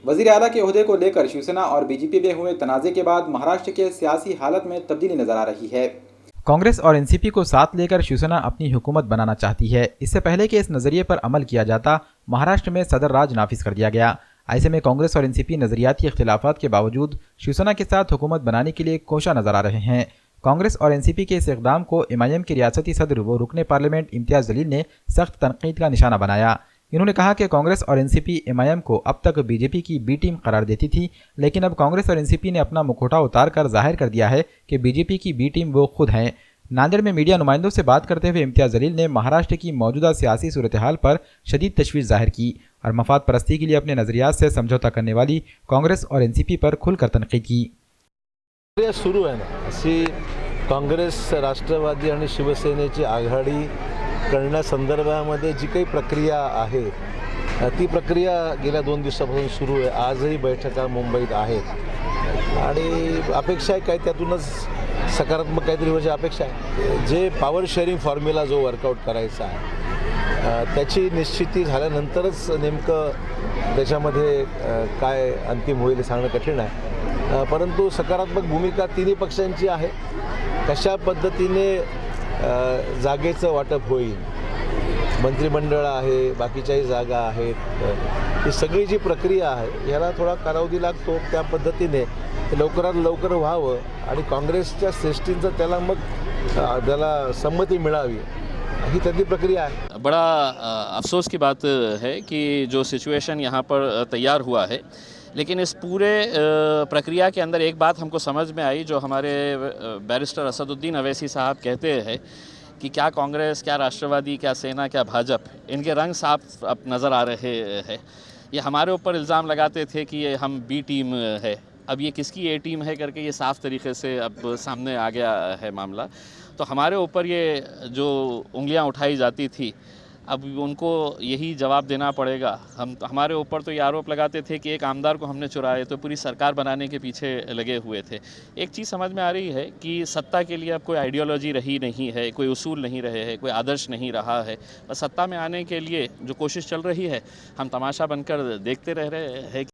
वज़ीर आला के ओहदे को लेकर शिवसेना और बीजेपी में हुए तनाज़े के बाद महाराष्ट्र के सियासी हालत में तब्दीली नजर आ रही है। कांग्रेस और एनसीपी को साथ लेकर शिवसेना अपनी हुकूमत बनाना चाहती है। इससे पहले कि इस नजरिए पर अमल किया जाता, महाराष्ट्र में सदर राज नाफिज कर दिया गया। ऐसे में कांग्रेस और एनसीपी नजरियाती इख्तिलाफात के बावजूद शिवसेना के साथ हुकूमत बनाने के लिए कोशा नजर आ रहे हैं। कांग्रेस और एनसीपी के इस इक़दाम को एमआईएम के रियासती सदर व रुकने पार्लियामेंट इम्तियाज़ जलील ने सख्त तनकीद का निशाना बनाया। इन्होंने कहा कि कांग्रेस और एनसीपी एमआईएम को अब तक बीजेपी की बी टीम करार देती थी, लेकिन अब कांग्रेस और एनसीपी ने अपना मुखौटा उतार कर जाहिर कर दिया है कि बीजेपी की बी टीम वो खुद हैं। नांदेड़ में मीडिया नुमाइंदों से बात करते हुए इम्तियाज़ जलील ने महाराष्ट्र की मौजूदा सियासी सूरत हाल पर शदीद तशवीश जाहिर की और मफाद परस्ती के लिए अपने नजरियात से समझौता करने वाली कांग्रेस और एनसीपी पर खुलकर तनकीद की। सुरू आहे ना, अशी काँग्रेस, राष्ट्रवादी आणि शिवसेनेची आघाडी करण्यासंदर्भामध्ये जी काही प्रक्रिया आहे ती प्रक्रिया गेल्या 2 दिवसापासून सुरू आहे। आजही बैठका मुंबईत आहेत आणि अपेक्षा आहे काय त्यातूनच सकारात्मक काहीतरी म्हणजे अपेक्षा आहे। जे पॉवर शेअरिंग फॉर्म्युला जो वर्कआउट करायचा आहे त्याची निश्चिती झाल्यानंतरच नेमकं त्याच्यामध्ये काय अंतिम होईल सांगणं कठीण आहे, परंतु सकारात्मक भूमिका तिन्ही पक्षांची आहे। कशा पद्धतीने जागेचं वाटप होईल, मंत्रिमंडळ आहे, बाकीच्याही जागा आहेत, ही सगळी जी प्रक्रिया आहे याला थोडा कालावधी लागतो। त्या पद्धतीने लवकरात लवकर व्हावं आणि काँग्रेसच्या श्रेष्ठींचं त्याला संमती मिळावी ही त्याची प्रक्रिया है। बड़ा अफसोस की बात है कि जो सिचुएशन यहाँ पर तैयार हुआ है, लेकिन इस पूरे प्रक्रिया के अंदर एक बात हमको समझ में आई, जो हमारे बैरिस्टर असदुद्दीन अवैसी साहब कहते हैं कि क्या कांग्रेस, क्या राष्ट्रवादी, क्या सेना, क्या भाजपा, इनके रंग साफ अब नज़र आ रहे हैं। ये हमारे ऊपर इल्ज़ाम लगाते थे कि ये हम बी टीम है, अब ये किसकी ए टीम है करके ये साफ़ तरीके से अब सामने आ गया है मामला। तो हमारे ऊपर ये जो उंगलियां उठाई जाती थी, अब उनको यही जवाब देना पड़ेगा। हमारे ऊपर तो ये आरोप लगाते थे कि एक आमदार को हमने चुराए, तो पूरी सरकार बनाने के पीछे लगे हुए थे। एक चीज़ समझ में आ रही है कि सत्ता के लिए अब कोई आइडियोलॉजी रही नहीं है, कोई उसूल नहीं रहे हैं, कोई आदर्श नहीं रहा है। बस सत्ता में आने के लिए जो कोशिश चल रही है, हम तमाशा बनकर देखते रह रहे हैं।